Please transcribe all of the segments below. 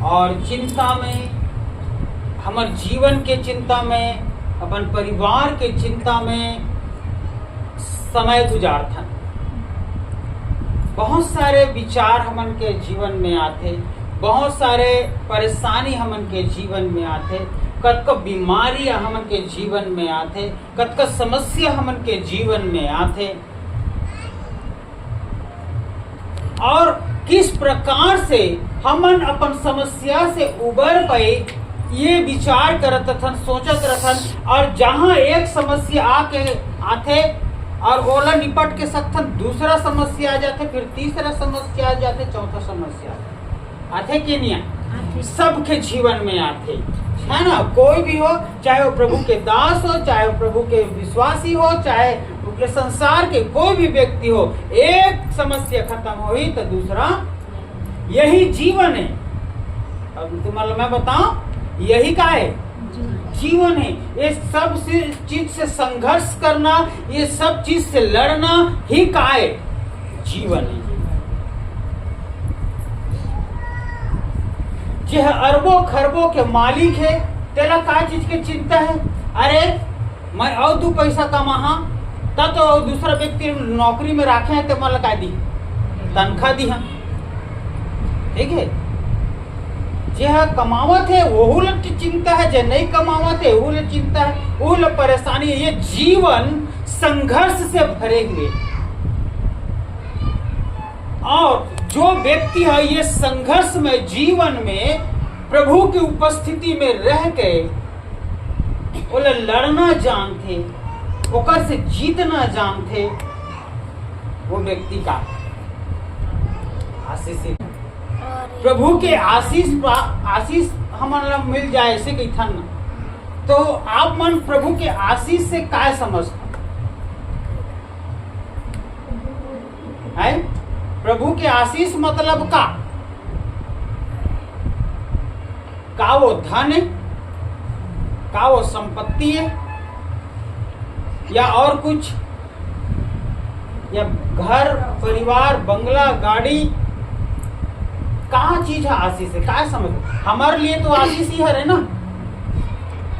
और चिंता में, हमारे जीवन के चिंता में, अपन परिवार के चिंता में समय गुजारथन। बहुत सारे विचार हमन के जीवन में आते, बहुत सारे परेशानी हमन के जीवन में आते, कतको बीमारियां हमन के जीवन में आते, कतको समस्या हमन के जीवन में आते। और किस प्रकार से हमन अपन समस्या से उबर पाए ये विचार करत थन, सोचत रहथन। और जहां एक समस्या आते और ओला निपट के सकथन, दूसरा समस्या आ जाते, फिर तीसरा समस्या आ जाते, चौथा समस्या आते कि नहीं? सबके जीवन में आते, है ना? कोई भी हो, चाहे वो प्रभु के दास हो, चाहे वो प्रभु के विश्वासी हो, चाहे वो संसार के कोई भी व्यक्ति हो, एक समस्या खत्म हुई तो दूसरा, यही जीवन है। अब तुम्हारा मैं बताऊं, यही का है जीवन है। ये सब चीज से संघर्ष करना, ये सब चीज से लड़ना ही का है जीवन है। जो अरबों खरबों के मालिक है, तेरा का चीज की चिंता है? अरे मैं और 2 पैसा कमा तब तो दूसरा व्यक्ति नौकरी में रखे हैं तो मला का दी तनख्वाह दी, ठीक है? जो कमावत है वो लोग की चिंता है, जो नहीं कमावत है वो लोग चिंता है, वो लोग परेशानी है। ये जीवन संघर्ष से भरे हुए, और जो व्यक्ति है ये संघर्ष में जीवन में प्रभु की उपस्थिति में रह के वो लड़ना जानते, ओकर से जीतना जानते, वो व्यक्ति का आशीष। प्रभु के आशीष हमारा मिल जाए ऐसे कही था ना, तो आप मन प्रभु के आशीष से क्या समझते हैं? प्रभु के आशीष मतलब का वो धन है, का वो संपत्ति है, या और कुछ, या घर परिवार बंगला गाड़ी, कहाँ चीज है आशीष है? क्या समझ? हमारे लिए तो आशीष ही है ना,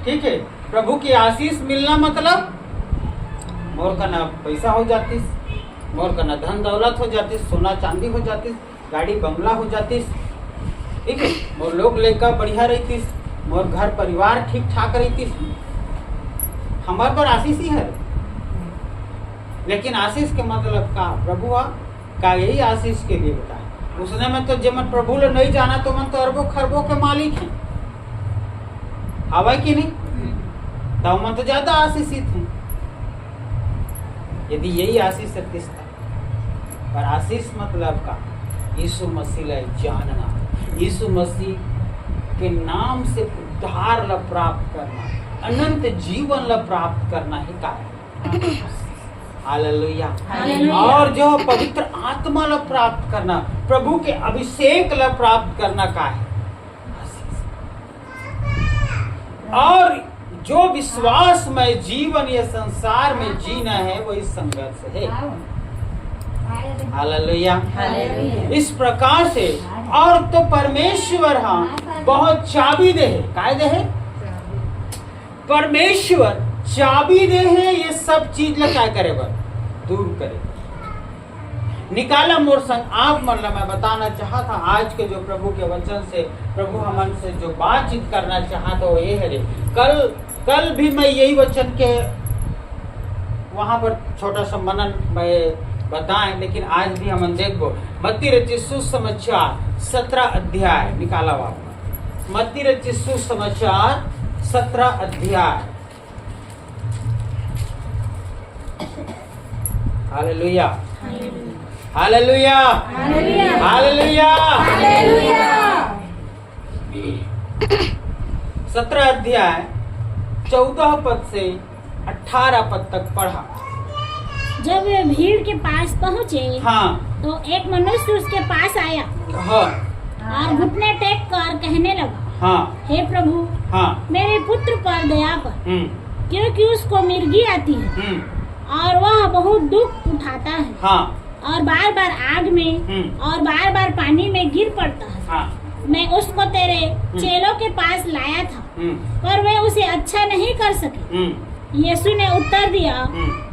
ठीक है? प्रभु की आशीष मिलना मतलब मोर का ना पैसा हो जाती, मोर का ना धन दौलत हो जाती, सोना चांदी हो जाती, गाड़ी बंगला हो जाती, ठीक है? मोर लोग लेकर बढ़िया रहती, मोर घर परिवार ठीक ठाक रहती, हमारे पर आशीष ही है। लेकिन आशीष के मतलब का प्रभु का यही आशीष के लिए बताया उसने में, तो जब मन प्रभु ने नहीं जाना तो मन तो अरबों खरबों के मालिक है, हवा कि नहीं? तो मन तो ज्यादा आशीषित है। यदि यही आशीष है किसका? पर आशीष मतलब का यीशु मसीह ला जानना, यीशु मसीह के नाम से उद्धार ला प्राप्त करना, अनंत जीवन ला प्राप्त करना ही का है। हालेलुया। और जो पवित्र आत्मा ला प्राप्त करना, प्रभु के अभिषेक ला प्राप्त करना का है। और जो विश्वास में जीवन ये संसार में जीना है वही संघर्ष है। हालेलुया। इस प्रकार से और तो परमेश्वर बहुत चाबी दे है, काय दे है? परमेश्वर चाबी दे है ये सब चीज ला क्या करे बर? दूर करे। निकाला मोर संग आप मतलब मैं बताना चाहता आज के जो प्रभु के वचन से प्रभु हमन से जो बातचीत करना चाहता वो ये है। कल भी मैं यही वचन के वहां पर छोटा सा मनन मैं बताएं, लेकिन आज भी हम देखो मत्ती रचित सुसमाचार 17 अध्याय निकाला वापस। मत्ती रचित सुसमाचार 17 अध्याय। Hallelujah, hallelujah, hallelujah, hallelujah. 17 अध्याय 14 पद से 18 पद तक पढ़ा। जब वे भीड़ के पास पहुँचे, हाँ, तो एक मनुष्य उसके पास आया, हाँ, और घुटने टेक कर कहने लगा, हाँ, हे प्रभु, हाँ, मेरे पुत्र पर दया कर, क्योंकि उसको मिर्गी आती है और वह बहुत दुख उठाता है, हाँ, और बार बार आग में और बार बार पानी में गिर पड़ता है। हाँ, मैं उसको तेरे चेलों के पास लाया था, पर वे उसे अच्छा नहीं कर सके। यीशु ने उत्तर दिया,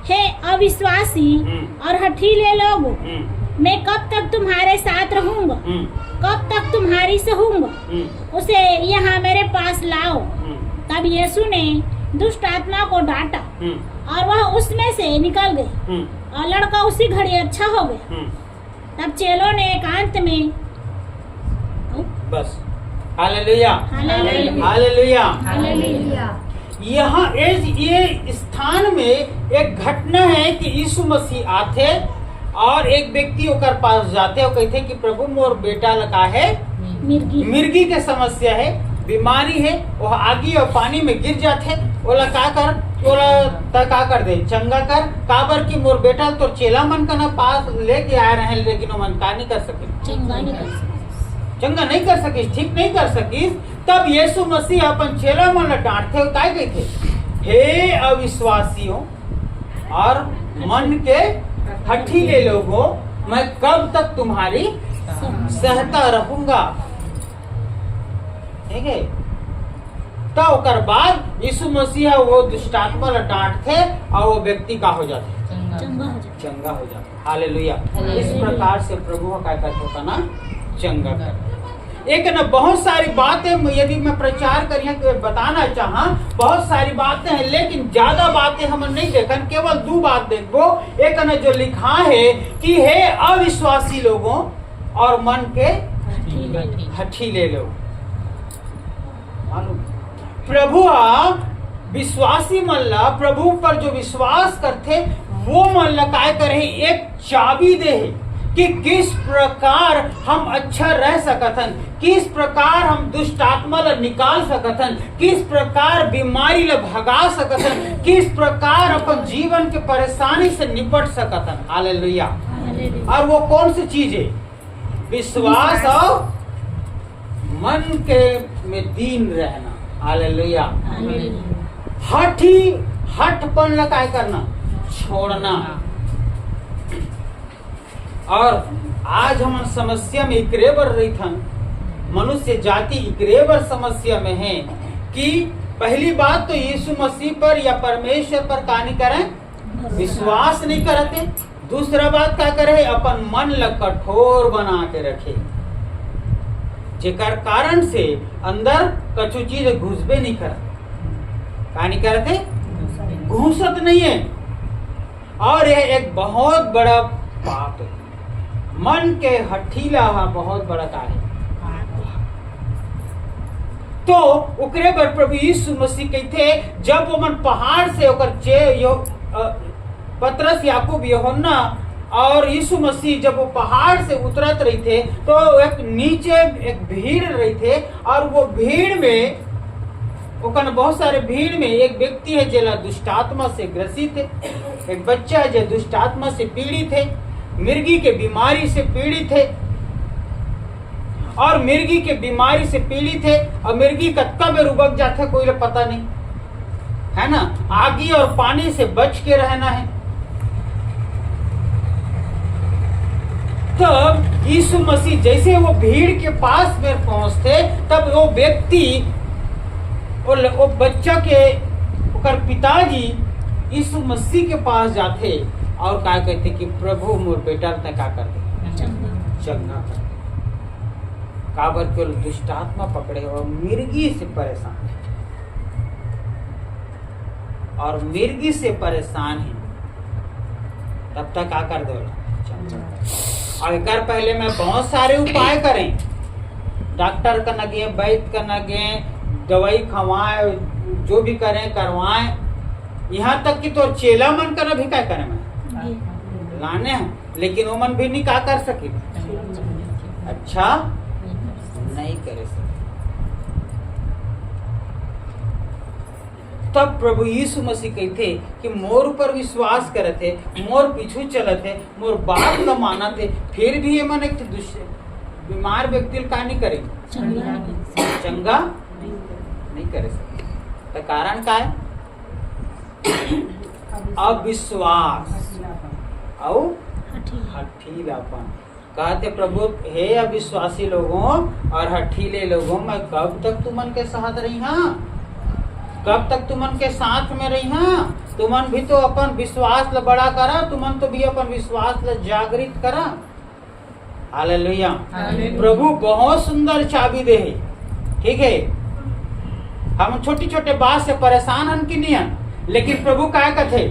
हे अविश्वासी और हठीले लोगों, मैं कब तक तुम्हारे साथ रहूंगा, कब तक तुम्हारी सहूंगा, उसे यहाँ मेरे पास लाओ। तब यीशु ने दुष्ट आत्मा को डांटा और वह उसमें से निकल गई और लड़का उसी घड़ी अच्छा हो गया। तब चेलों ने एकांत में बस हालेलुया हालेलुया हालेलुया हालेलुया यहाँ ये स्थान में एक घटना है कि यीशु मसीह आते और एक व्यक्ति ओकर पास जाते और कहते कि प्रभु मोर बेटा लगा है मिर्गी के समस्या है, बीमारी है, वो आगी और पानी में गिर जाते, ओला का कर दे चंगा कर काबर की मोर बेटा तो चेला मन का ना पास लेके आ रहे हैं, लेकिन वो मन का नहीं कर सके, चंगा नहीं कर सकी, ठीक नहीं कर सकी। तब यीशु मसीह अपन चेला मन डांटते काय कहते, हे अविश्वासियों और मन के हठीले लोगों, मैं कब तक तुम्हारी सहता रहूंगा। ठीक है, तो ओकर बाद यीशु मसीह वो दुष्टात्मा ला डांटते और वो व्यक्ति का हो जाते, चंगा हो जाता। हालेलुया। इस प्रकार से प्रभु का क्या करता होता ना, चंगा करता। एक ना बहुत सारी बातें यदि मैं प्रचार करिए बताना चाहा, बहुत सारी बातें हैं, लेकिन ज्यादा बातें हम नहीं देखन, केवल 2 बात देखो। एक ना जो लिखा है कि हे अविश्वासी लोगों और मन के हठीले लोग। मालूम प्रभु विश्वासी मल्ला प्रभु पर जो विश्वास करते वो मल्ला काय करे, एक चाबी दे कि किस प्रकार हम अच्छा रह सकतन, किस प्रकार हम दुष्ट आत्मा ला निकाल सकतन, किस प्रकार बीमारी ला भगा सकतन, किस प्रकार अपन जीवन के परेशानी से निपट सकतन। हालेलुया। और वो कौन सी चीज है? विश्वास और मन के में दीन रहना। हालेलुया। हठपन ला काय करना, छोड़ना। और आज हम समस्या में इकरेबर रही थन, मनुष्य जाति इकरेबर समस्या में है कि पहली बात तो यीशु मसीह पर या परमेश्वर पर का नहीं करें, विश्वास नहीं करते। दूसरा बात क्या करे, अपन मन ला कठोर बना के रखे, जेकर कारण से अंदर कछु चीज घुसबे नहीं कर, का नहीं करते, घुसत नहीं है। और यह एक बहुत बड़ा बात है, मन के हठीला बहुत बड़ा कार्य। तो उकरे पर प्रभु यीशु मसीह कहते, जब वो मन पहाड़ से पतरस याकूब यूहन्ना और यीशु मसीह जब वो पहाड़ से उतरत रही थे, तो एक नीचे एक भीड़ रही थे, और वो भीड़ में बहुत सारे भीड़ में एक व्यक्ति है जो दुष्टात्मा से ग्रसित है, एक बच्चा है जो दुष्टात्मा से पीड़ित है, मिर्गी के बीमारी से पीड़ित है, और मिर्गी के बीमारी से पीड़ित है, और मिर्गी कब रुबक जाता है कोई पता नहीं है ना। आगी और पानी से बच के रहना है। तब यीशु मसीह जैसे वो भीड़ के पास में पहुंचते, तब वो व्यक्ति और वो बच्चा के पिताजी यीशु मसीह के पास जाते और क्या कहते कि प्रभु मोर बेटा ने क्या कर दे, चंगा कर दे। काबर के दुष्टात्मा पकड़े और मिर्गी से परेशान है, और मिर्गी से परेशान है, तब तक क्या कर दो, और एक पहले मैं बहुत सारे उपाय करें, डॉक्टर करना गए, वैद्य करना गए, दवाई खवाए, जो भी करें करवाएं, यहाँ तक कि तो चेला मन करना भी क्या करें मैं लाने हैं, लेकिन वो मन भी नहीं क्या कर सके, अच्छा नहीं करे सके। तब प्रभु यीशु मसीह कहते कि मोर ऊपर विश्वास करे थे, मोर पीछू चले थे, मोर बात न माना थे, फिर भी ये मन एक बीमार व्यक्ति का नहीं करे, चंगा नहीं करे सके। तो कारण क्या है? अविश्वास और हठीलापन। कहते प्रभु हे अविश्वासी लोगों और हठीले लोगों, मैं कब तक तुमन के साथ रही हाँ, कब तक तुमन के साथ में रही हाँ। तुमन भी तो अपन विश्वास ल बड़ा करा, तुमन तो भी अपन विश्वास ल जागृत करा। हालेलुया। प्रभु बहुत सुंदर चाबी दे, ठीक है। हम छोटी छोटे बात से परेशान हन कि नहीं हन, लेकिन प्रभु क्या कहते,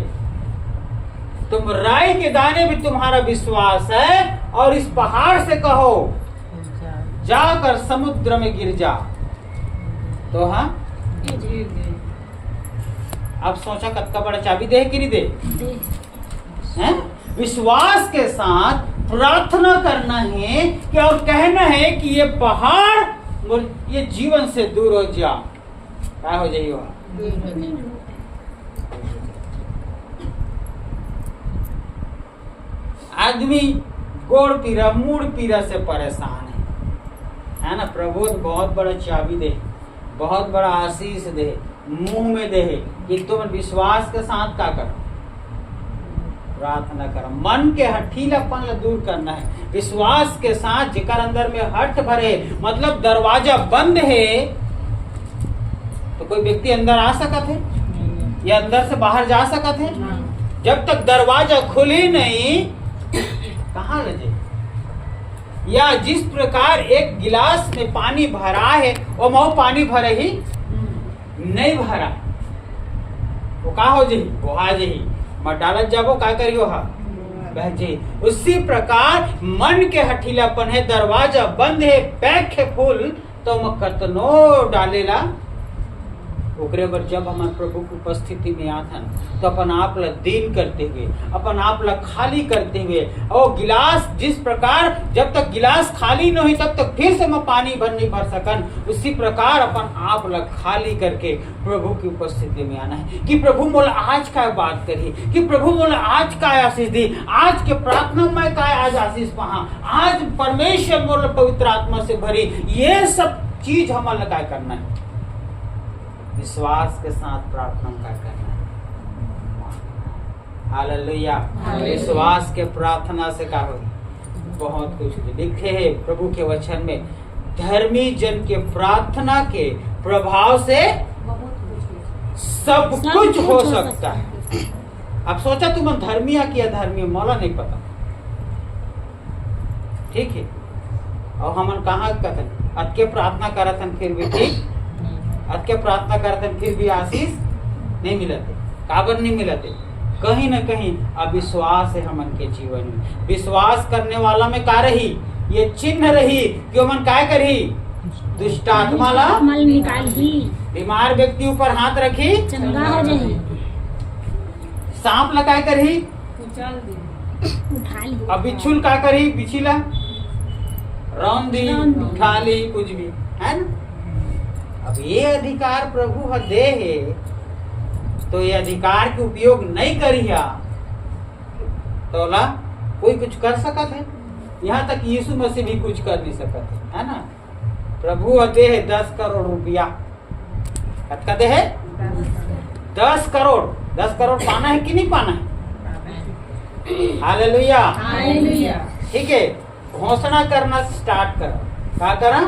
तुम राई के दाने भी तुम्हारा विश्वास है और इस पहाड़ से कहो जाकर समुद्र में गिर जा, तो हाँ अब सोचा कत्का बड़ा चाबी दे कि नहीं दे, हैं? विश्वास के साथ प्रार्थना करना है कि और कहना है कि ये पहाड़ ये जीवन से दूर हो जा, क्या हो जाइए वहां। आदमी गोड़ पीरा मूड पीरा से परेशान है ना। प्रभु बहुत बड़ा चाबी दे, बहुत बड़ा आशीष दे, मुंह में दे कि तुम विश्वास के साथ क्या करो, प्रार्थना करो। मन के हठीलापन दूर करना है विश्वास के साथ, जेकर अंदर में हठ भरे, मतलब दरवाजा बंद है तो कोई व्यक्ति अंदर आ सकत है या अंदर से बाहर जा सकत है। जब तक दरवाजा खुले नहीं कहाँ ले जाए। या जिस प्रकार एक गिलास में पानी भरा है वो मऊ पानी भरे ही नहीं भरा, वो का हो जाही, वो आ जाही, मत डालत जाबो का करियो हा बह जाही। उसी प्रकार मन के हठीलापन है, दरवाजा बंद है, पैक है फूल, तो मैं कतनो डालेला ओकरे पर। जब हमारे प्रभु की उपस्थिति में आथन तो अपन आप ला दीन करते हुए, अपन आप ला खाली करते हुए, और गिलास जिस प्रकार जब तक गिलास खाली न हुई तब तक फिर से मैं पानी भर नहीं भर सकन, उसी प्रकार अपन आप ला खाली करके प्रभु की उपस्थिति में आना है कि प्रभु मोला आज का बात करी, कि प्रभु मोला आज का आशीष दी, आज के प्रार्थना में का आज आशीष पहा, आज परमेश्वर मोला पवित्र आत्मा से भरी। ये सब चीज हमारा क्या करना है, विश्वास के साथ प्रार्थना का करना है। हालेलुया। विश्वास के प्रार्थना से क्या हो, बहुत कुछ लिखे है प्रभु के वचन में। धर्मी जन के प्रार्थना के प्रभाव से सब कुछ हो सकता है। अब सोचा तुम धर्मी या कि अधर्मी, मौला नहीं पता, ठीक है। और हमन कहाँ कहते अतके प्रार्थना करतन फिर भी ठीक, अतके प्रार्थना करतन फिर भी आशीष नहीं मिलते। काबर नहीं मिलते, कहीं न कहीं अविश्वास है हमन के जीवन में। विश्वास करने वाला में का रही, ये चिन्ह रही कि हमन क्या करी, दुष्ट आत्मा ला निकाली, बीमार व्यक्ति ऊपर हाथ रखी चंगा हो जाही, सांप ला क्या करी उठा ली, अब बिच्छुल क्या करी, बिछिला रौन दी, उठा ली, कुछ भी है ना। अब ये अधिकार प्रभु ह दे है, तो ये अधिकार के उपयोग नहीं करिया तो ला कोई कुछ कर सकत है। यहाँ तक यीशु मसीह भी कुछ कर नहीं सकत है ना। प्रभु ह दे है 10 करोड़ रुपया, कतका दे है 10 करोड़। 10 करोड़ पाना है कि नहीं पाना है। Hallelujah, hallelujah. ठीक है। घोषणा करना स्टार्ट करो, क्या करा,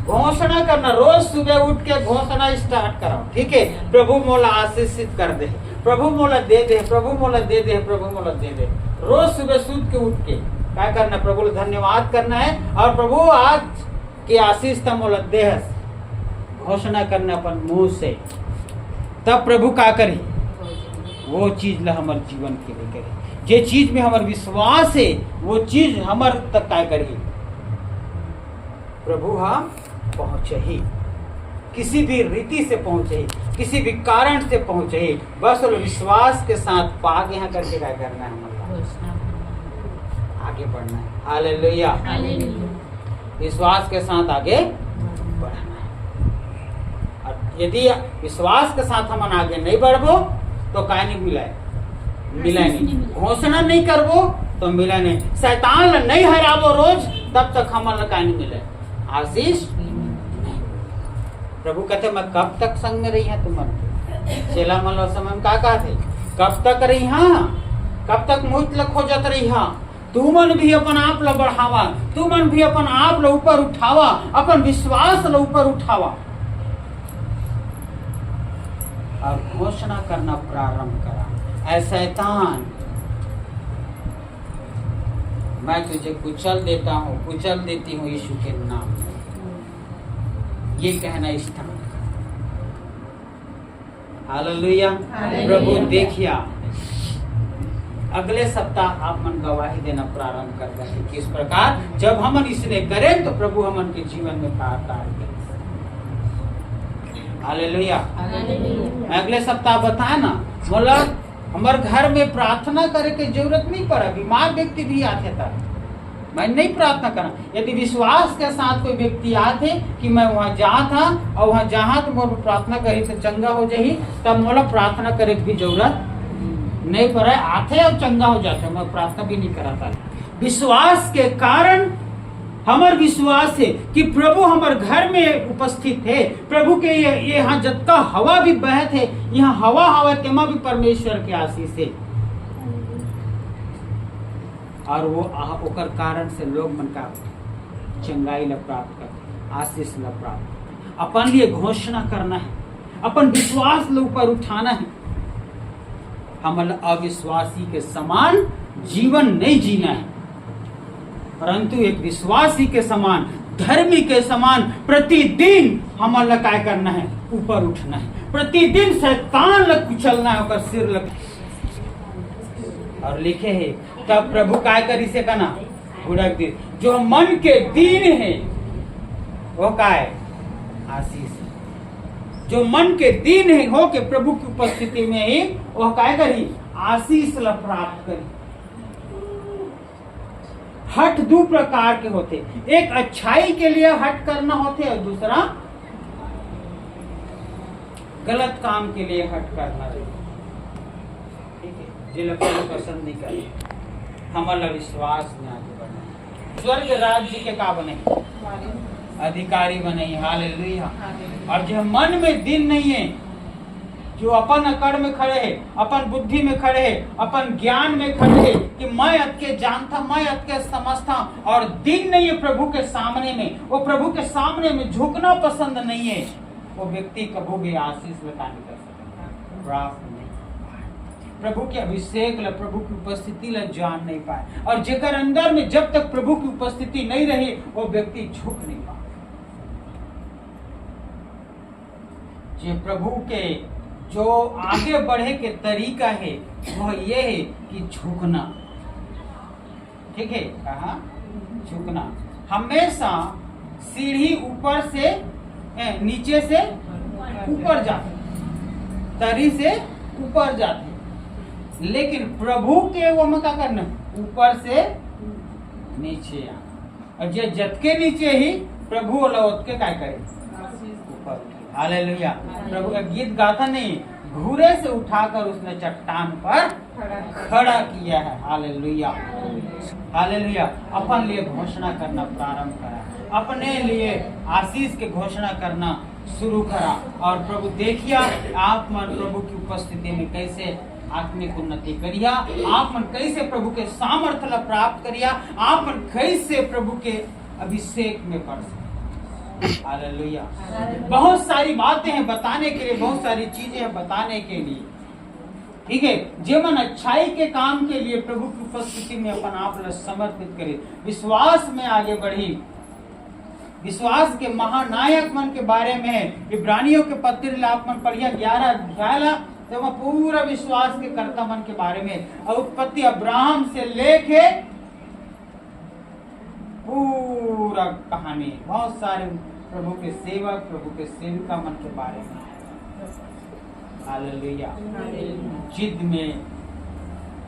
घोषणा करना। रोज सुबह उठ के घोषणा स्टार्ट करो, ठीक है। प्रभु मोला आशीषित कर दे, प्रभु मोला दे दे, प्रभु मोला दे दे, प्रभु मोला दे दे। रोज सुबह सूत के उठ के क्या करना, प्रभु धन्यवाद करना है, और प्रभु आज की आशीष तम मोला दे, घोषणा करना अपन मुंह से। तब प्रभु क्या करी, वो चीज ला हमारे जीवन के लिए करे। जे चीज में हमार विश्वास है वो चीज हमार तक क्या करी, प्रभु हम पहुंचे ही, किसी भी रीति से पहुंचे ही, किसी भी कारण से पहुंचे ही, बस और विश्वास के साथ पाग यहाँ करके क्या करना है, हमारा आगे बढ़ना है। हालेलुया, विश्वास के साथ आगे बढ़ना है। और यदि विश्वास के साथ हम आगे नहीं बढ़बो तो क्या नहीं मिला है, मिला नहीं। घोषणा नहीं करबो तो मिला नहीं। शैतान नहीं हराबो रोज, तब तक हमारा क्या नहीं मिले, आशीष। प्रभु कहते मैं कब तक संग में रही है तुम्हारे, चेला मन समय में क्या कहते, कब तक रही हाँ, कब तक मुझ लग हो जात रही हाँ। तू मन भी अपन आप ला बढ़ावा, तू मन भी अपन आप ला ऊपर उठावा, अपन विश्वास ला ऊपर उठावा और घोषणा करना प्रारंभ करा, ऐ शैतान मैं तुझे कुचल देता हूँ, कुचल देती हूँ यीशु के नाम में। ये कहना स्टार्ट। हालेलुया। प्रभु देखिए अगले सप्ताह आप मन गवाही देना प्रारंभ कर देंगे। किस प्रकार जब हमन इसने करें तो प्रभु हमन के जीवन में कार्य करें। हालेलुया। अगले सप्ताह बताए ना, मतलब हमारे घर में प्रार्थना करे की जरूरत नहीं पड़ा। बीमार व्यक्ति भी आते था, मैं नहीं प्रार्थना करा। यदि विश्वास के साथ कोई व्यक्ति आते कि मैं वहाँ जा था और वहाँ जहाँ तो मोर प्रार्थना करी तो चंगा हो जाही, तब मोला प्रार्थना करे की जरूरत नहीं पड़ा। आते और चंगा हो जाते, मैं प्रार्थना भी नहीं कराता। विश्वास के कारण हमार विश्वास है कि प्रभु हमारे घर में उपस्थित है। प्रभु के यहाँ जत्ता हवा भी बहत है, यहाँ हवा तेमा भी परमेश्वर के आशीष है। और वो ओकर कारण से लोग मन का चंगाई ला प्राप्त कर, आशीष ला प्राप्त। अपन लिए घोषणा करना है, अपन विश्वास ला ऊपर उठाना है। हमारे अविश्वासी के समान जीवन नहीं जीना है, परंतु एक विश्वासी के समान, धर्मी के समान प्रतिदिन हमारा क्या करना है, ऊपर उठना है। प्रतिदिन शैतान लग कुचलना है, और सिर लग। और लिखे है तब प्रभु काय करी से कहना उड़क दे। जो मन के दीन है वो काय आशीष है। जो मन के दीन है हो के प्रभु की उपस्थिति में ही वो काय करी, आशीष ला प्राप्त करी। हट दो प्रकार के होते, एक अच्छाई के लिए हट करना होते और दूसरा गलत काम के लिए हट करना। ठीक है, जो लोग पसंद नहीं करे। हमारा विश्वास में आगे बढ़ना, स्वर्ग राज्य के का बने, अधिकारी बने। हालेलुया। और जो मन में दिन नहीं है, जो अपन अकड़ में खड़े है, अपन बुद्धि में खड़े है, अपन ज्ञान में खड़े है कि मैं अतके जानता, मैं अतके समझता, और दिन नहीं है प्रभु के सामने में, वो प्रभु के सामने में झुकना पसंद नहीं है, वो व्यक्ति कभी भी आशीष लता नहीं कर सकता, प्राप्त नहीं। प्रभु के अभिषेक ला, प्रभु की उपस्थिति ला जान नहीं पाए। और जेकर अंदर में जब तक प्रभु की उपस्थिति नहीं रही, वो व्यक्ति झुक नहीं पाए। जो प्रभु के जो आगे बढ़े के तरीका है वह ये है कि झुकना। ठीक है, कहा झुकना। हमेशा सीढ़ी ऊपर से नीचे से ऊपर जाती, तरी से ऊपर जाती, लेकिन प्रभु के वो में क्या करना, ऊपर से नीचे आ। और जो जतके नीचे ही प्रभु वाला उतके क्या करे, ऊपर। हालेलुया। प्रभु का गीत गाता नहीं, घूरे से उठाकर उसने चट्टान पर खड़ा किया है। हालेलुया। हालेलुया। अपन लिए घोषणा करना प्रारंभ करा, अपने लिए आशीष के घोषणा करना शुरू करा। और प्रभु देखिए आप मन प्रभु की उपस्थिति में कैसे आत्मिक उन्नति करिया, आप मन कैसे प्रभु के सामर्थ्य ला प्राप्त करिया, आप मन कैसे प्रभु के अभिषेक में बढ़ सकते। हालेलुया। बहुत सारी बातें हैं बताने के लिए, बहुत सारी चीजें हैं बताने के लिए। ठीक है, जीवन अच्छाई के काम के लिए प्रभु की उपस्थिति में अपन आप ला समर्पित करे, विश्वास में आगे बढ़ी। विश्वास के महानायक मन के बारे में इब्रानियों के पत्र ला आप मन पढ़िया 11 अध्याय ला, तो वह पूरा विश्वास के कर्ता मन के बारे में, और उत्पत्ति अब्राहम से लेके पूरा कहानी, बहुत सारे प्रभु के सेवक, प्रभु के सेविका मन के बारे में। हालेलुया। जिद में,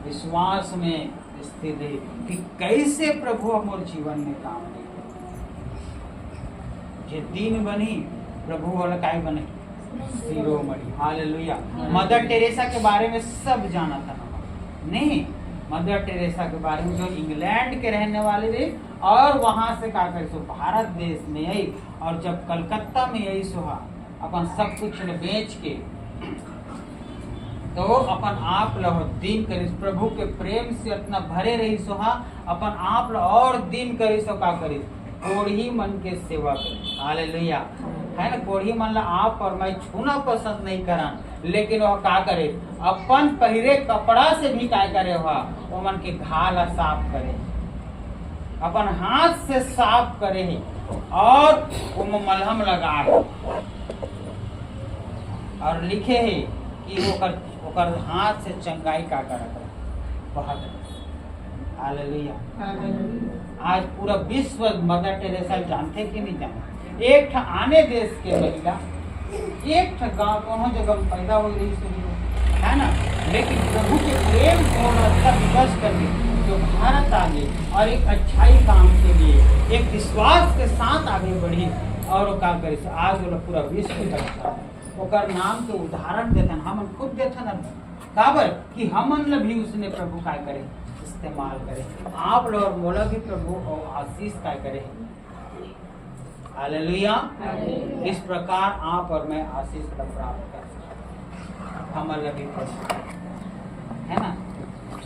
विश्वास में स्थित है कि कैसे प्रभु हमारे जीवन में काम नहीं। जे दिन बनी प्रभु वाला काय बने, शिरोमणि। हालेलुया। मदर टेरेसा के बारे में सब जाना था नहीं, मदर टेरेसा के बारे में जो इंग्लैंड के रहने वाले थे, और वहां से क्या करे सो भारत देश में आई, और जब कलकत्ता में आई सो अपन सब कुछ बेच के तो अपन आप लहो दिन करिस, प्रभु के प्रेम से इतना भरे रही सोहा, अपन आप लो और दिन करिस तो का करिस, कोढ़ी मन के सेवा करिस। हालेलुया, है ना। कोढ़ी मन ला आप और मैं छूना पसंद नहीं करन, लेकिन वह का करे, अपन पहिरे कपड़ा से भी क्या करे, वो मन के घाव साफ करे, अपन हाथ से साफ करे और वो मलहम लगाए और लिखे है कि ओकर हाथ से चंगाई का करत बहुत। हालेलुया। आज पूरा विश्व मदर टेरेसा जानते कि नहीं जानते। एक आने देश के महिला, एक गांव कोनो जगह पैदा हो रही है ना, लेकिन प्रभु के प्रेम को विवश करके जो भारत आ गई और एक अच्छाई काम के लिए एक विश्वास के साथ आगे बढ़ी और वो काम करे, आज वो पूरा विश्व करता है। ओकर नाम के उदाहरण देथन, हम खुद देथन काबर कि हमन भी उसने प्रभु काय करे इस्तेमाल करे, आप लोग मोला भी प्रभु और आशीष काय करे। हालेलुया। इस प्रकार आप और मैं आशीष का प्राप्त कर सकते, हमारा भी है ना।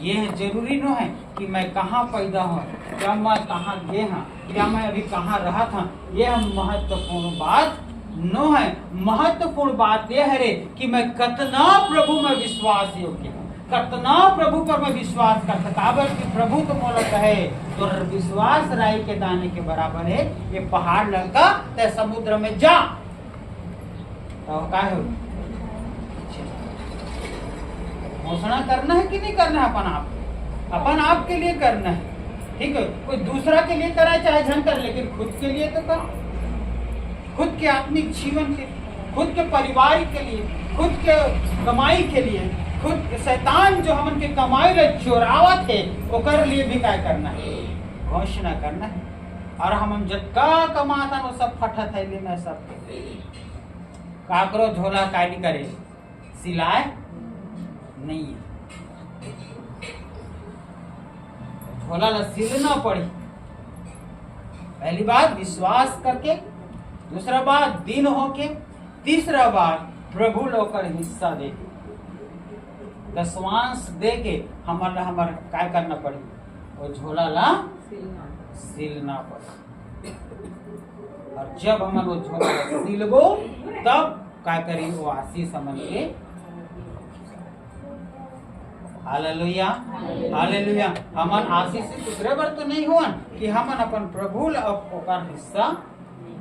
ये जरूरी न है कि मैं कहाँ पैदा हूँ, क्या मैं कहाँ गए हाँ, क्या मैं अभी कहाँ रहा था, यह महत्वपूर्ण बात नो है। महत्वपूर्ण बात यह है कि मैं कितना प्रभु में विश्वास योग्य हूँ, कितना प्रभु पर मैं विश्वास कर सकता। कि प्रभु तो मोला कहे तो विश्वास राई के दाने के बराबर है, ये पहाड़ लगा ते समुद्र में जा तो क्या है, घोषणा करना है कि नहीं करना है, अपन आप के लिए करना है, ठीक है। कोई दूसरा के लिए करा चाहे झन कर, लेकिन खुद के लिए तो कर, खुद के आत्मिक जीवन के, खुद के परिवार के लिए, खुद के कमाई के लिए, खुद शैतान जो हमन के कमाई ले चोरावत है ओकर लिए भी क्या करना है, घोषणा करना है। और हम जितना कमाता वो सब फटत है लेना, सब काकरो झोला काली करे सिलाए नहीं है, झोला ला सिलना पड़ी। पहली बात विश्वास करके, दूसरा बात दिन होके, तीसरा बात प्रभु लोकर हिस्सा दे के, दसवांश दे के हमारा क्या करना पड़ी, वो झोला ला सिलना पड़ी। और जब हम वो झोला सिलबो तब क्या करी, वो आशीष हमन के। Hallelujah, hallelujah. हमन आशीष से दूसरे बार तो नहीं हुआ कि हमन अपन प्रभु ओकर हिस्सा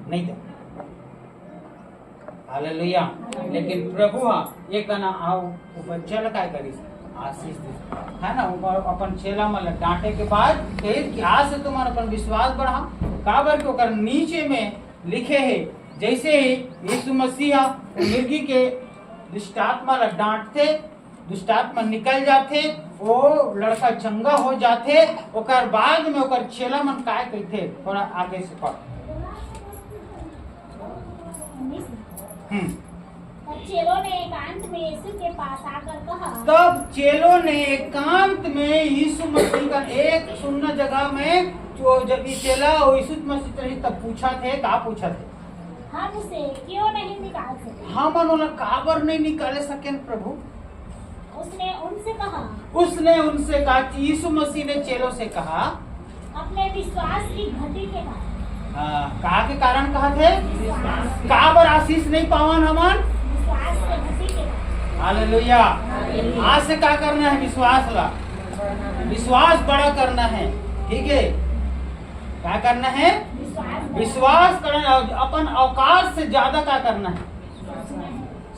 नहीं दे। हालेलुया। लेकिन प्रभु एक ना आओ बच्चा लगा करी आशीष दे, है ना। अपन चेला में डांटे के बाद कहे कि आज से तुम्हारा अपन विश्वास बढ़ा, काबर को कर नीचे में लिखे है, जैसे ही यीशु मसीहा मिर्गी के दुष्टात्मा ला डांटते, दुष्टात्मा निकल जाते, वो लड़का चंगा हो जाते, ओकर बाद में ओकर चेला मन काय कहते, थोड़ा आगे से पढ़। तब चेलों ने एकांत में यीशु के पास आकर कहा, तब चेलों ने एकांत में यीशु मसीह का एक सुनना जगह में जो जब चेला यीशु मसीह रही तब पूछा थे, क्या पूछा थे, हम उसे क्यों नहीं निकाल सके, हम उन्होंने काबर नहीं निकाले सके प्रभु। उसने उनसे कहा, यीशु मसीह ने चेलों से कहा, अपने विश्वास की घटी के कारण। कहा के कारण कहा थे, काबर आशीष नहीं पावन हमन, विश्वास से घटी के कारण। हालेलुया। आज से क्या करना है, विश्वास ला, विश्वास बड़ा करना है, ठीक है। क्या करना है, विश्वास करना, अपन औकात से ज्यादा क्या करना है,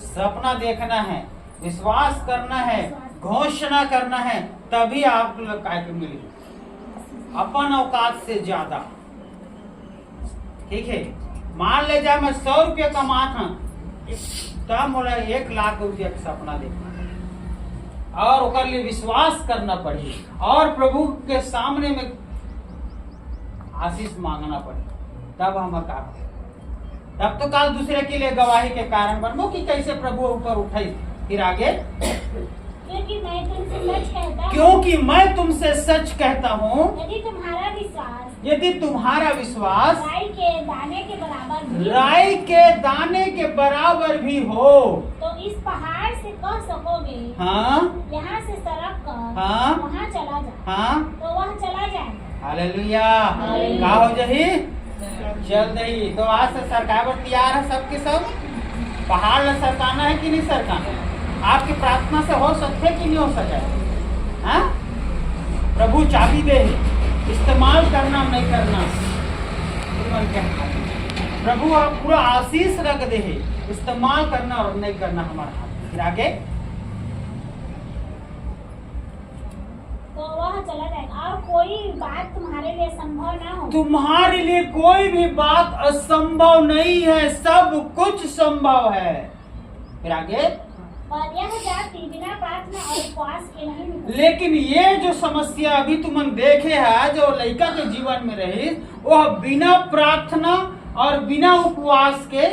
सपना देखना है, विश्वास करना है, घोषणा करना है, तभी आप लोग क्या मिली, अपन औकात से ज्यादा, ठीक है। मान ले जाए मैं 100 रुपया कमाता हूँ, तब मोला 1 लाख रुपया का सपना देखना और ओकर लिए विश्वास करना पड़ी और प्रभु के सामने में आशीष मांगना पड़ी, तब हम तब तो कल दूसरे के लिए गवाही के कारण बनो कि कैसे प्रभु ऊपर उठाई। फिर आगे, क्योंकि मैं तुमसे सच कहता हूँ, यदि तुम्हारा विश्वास राई के दाने के बराबर भी हो, तो इस पहाड़ से कह सकोगे हाँ यहाँ से सड़क कर हाँ वहाँ चला जा, हाँ तो वह चला जाएगा। हालेलुया। का हो जही चल दही। तो आज से सरकार तैयार है सबके सब। पहाड़ ला सरकाना है कि नहीं सरकाना? आपकी प्रार्थना से हो सकते कि नहीं हो सके? हाँ प्रभु चाबी दे, इस्तेमाल करना नहीं करना प्रभु आप पूरा आशीष रख दे, इस्तेमाल करना और नहीं करना हमारा हाथ। फिर आगे तो वह चला जाएगा और कोई बात तुम्हारे लिए संभव ना हो। तुम्हारे लिए कोई भी बात असंभव नहीं है, सब कुछ संभव है। फिर आगे पर यह जाति बिना प्रार्थना और उपवास के नहीं निकलती। लेकिन ये जो समस्या अभी तुमन देखे है जो लड़का के जीवन में रही, वह बिना प्रार्थना और बिना उपवास के,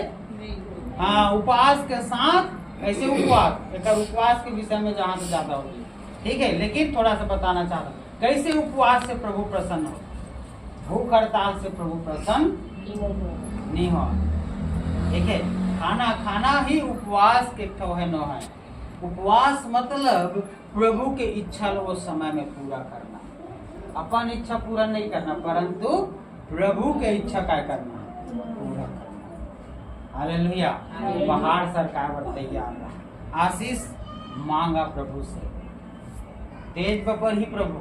हाँ उपवास के साथ ऐसे उपवास, एक उपवास के विषय में जहाँ से ज्यादा होगी, ठीक है। लेकिन थोड़ा सा बताना चाहता हूँ कैसे उपवास से प्रभु प्रसन्न हो। भूख हड़ताल से प्रभु प्रसन्न नहीं हो, ठीक है। खाना खाना ही उपवास के ठोहे न है। उपवास मतलब प्रभु के इच्छा वो समय में पूरा करना, अपन इच्छा पूरा नहीं करना परंतु प्रभु के इच्छा क्या करना, पूरा करना। हालेलुया। पहाड़ सरकार पर तैयार रहा, आशीष मांगा प्रभु से, तेज पर ही प्रभु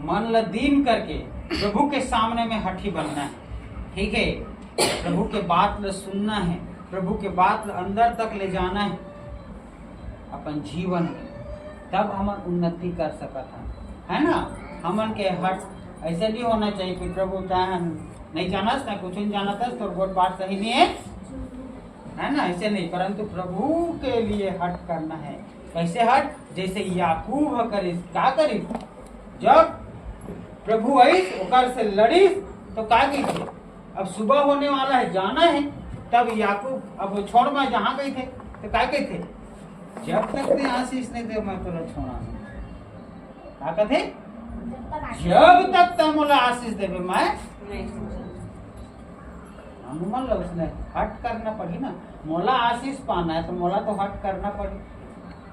मन ल दीन करके प्रभु के सामने में हठी बनना है, ठीक है। प्रभु के बात ल सुनना है, प्रभु के बात ल अंदर तक ले जाना है अपन जीवन में, तब हम उन्नति कर सकता है ना। हमन के हट ऐसे नहीं होना चाहिए कि प्रभु नहीं जाना था, कुछ नहीं जाना था तो बहुत बात सही नहीं है ना, ऐसे नहीं। परंतु प्रभु के लिए हट करना है। कैसे हट? जैसे याकूब करिस, क्या करिस? जब प्रभु आई ओकर से लड़िस तो क्या गई थे? अब सुबह होने वाला है, जाना है, तब याकूब अब छोड़ मैं जहाँ गई थे तो क्या गई थे? जब तक ते आशीष नहीं दे मैं तोरा छोड़ा क्या कहते? जब तक ते मोला आशीष देवे मैं मतलब उसने हट करना पड़ी ना। मोला आशीष पाना है तो मोला तो हट करना पड़ी,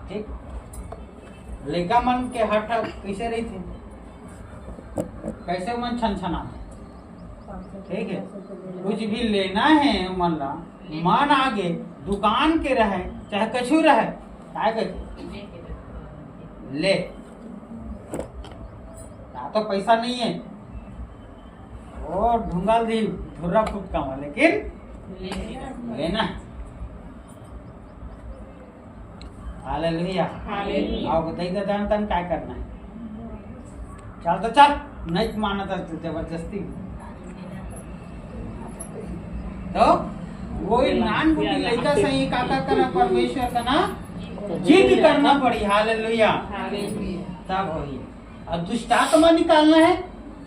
ठीक। लेका मन के हट कैसे रही थी, कैसे मन छन छना, ठीक है। कुछ भी लेना है मन ला, मन आगे दुकान के रहे चाहे कछु रहे, क्या कहते ले, तो पैसा नहीं है और ढूंगा दी धुर्रा फूट का, लेकिन लेना। हालेलुया। आओ बताइए दान तन क्या करना है? चल तो चल, नहीं माना था जबरदस्ती तो वही नान बुद्धि लड़का सही काका करना, परमेश्वर का ना जिद करना पड़ी। हालेलुया। तब वही और दुष्टात्मा निकालना है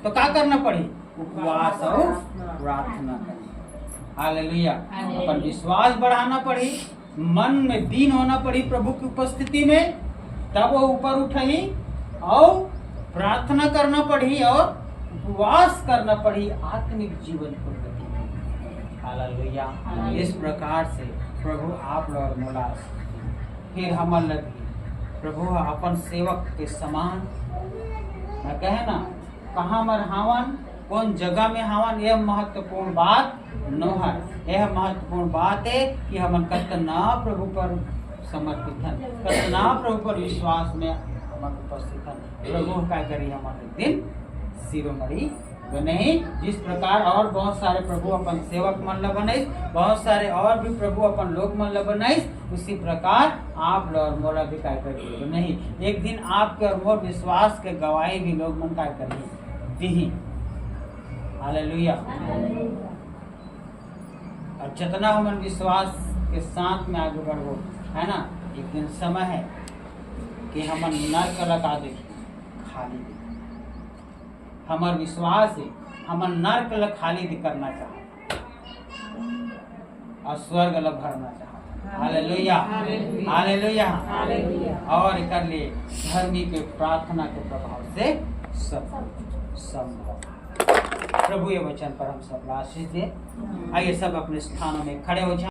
तो क्या करना पड़ी? उपवास और प्रार्थना करना। हालेलुया। अपन विश्वास बढ़ाना पड़ी, मन में दीन होना पड़ी प्रभु की उपस्थिति में, तब वो ऊपर उठही और प्रार्थना करना पड़ी और उपवास करना पड़ी आत्मिक जीवन को। हालेलुया। इस प्रकार से प्रभु आप लोग मोला फिर हमन लगी प्रभु अपन सेवक के समान मैं कहे ना, कहाँ मर हावन, कौन जगह में हावन, यह महत्वपूर्ण बात न है। यह महत्वपूर्ण बात है कि हम कतना प्रभु पर समर्पित हैं, कतना प्रभु पर विश्वास में हम उपस्थित हैं। प्रभु क्या करी हमारे दिन शिरोमणि बने, जिस प्रकार और बहुत सारे प्रभु अपन सेवक मन ल बनाइस, बहुत सारे और भी प्रभु अपन लोग मन ल बनाइस, उसी प्रकार आप लोग मोला भी क्या करिए नहीं। एक दिन आपके और मोर विश्वास के गवाही भी लोग मन क्या करिए दी। हालेलुया। और जितना हम विश्वास के साथ में आगे बढ़ो है ना, एक दिन समय है कि हम नर्क लगा दे खाली, हमार विश्वास है हम नर्क ल खाली करना चाहते और स्वर्ग ल भरना चाहते। हालेलुया। हालेलुया। और कर लिए धर्मी के प्रार्थना के प्रभाव से सब संभव। प्रभु ये वचन पर हम सब आशीष दे। आइए सब अपने स्थानों में खड़े हो जाए।